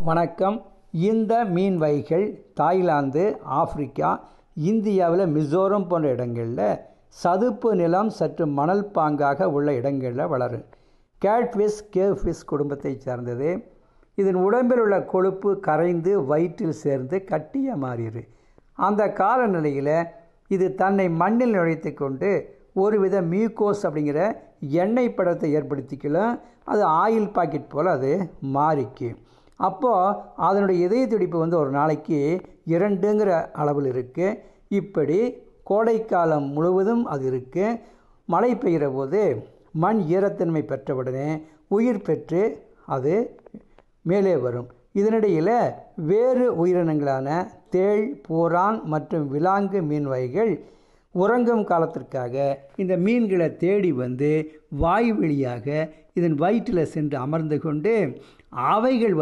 வணக்கம். இந்த மீன் வகைகள் தாய்லாந்து, ஆப்பிரிக்கா, இந்தியாவில் மிசோரம் போன்ற இடங்களில் சதுப்பு நிலம் சற்று மணல் பாங்காக உள்ள இடங்களில் வளரும். கேட்ஃபிஷ் கேவ்ஃபிஷ் குடும்பத்தை சார்ந்தது. இதன் உடம்பில் உள்ள கொழுப்பு கரைந்து வயிற்றில் சேர்ந்து கட்டியாக மாறிடு. அந்த காலநிலையில் இது தன்னை மண்ணில் நுழைத்து கொண்டு ஒருவித மியூக்கோஸ் அப்படிங்கிற எண்ணெய் படத்தை ஏற்படுத்திக்கலாம். அது ஆயில் பாக்கெட் போல் அது மாறிக்கு. அப்போது அதனுடைய இதய துடிப்பு ஒரு நாளைக்கு 2ங்கிற அளவில் இருக்குது. இப்படி கோடைக்காலம் முழுவதும் அது இருக்குது. மழை பெய்கிற போது மண் ஈரத்தன்மை பெற்றவுடனே உயிர் பெற்று அது மேலே வரும். இதனிடையில் வேறு உயிரினங்களான தேள், பூரான் மற்றும் விலாங்கு மீன் வகைகள் உறங்கும் காலத்திற்காக இந்த மீன்களை தேடி வாய் வழியாக இதன் வயிற்றில் சென்று அமர்ந்து கொண்டு அவைகள்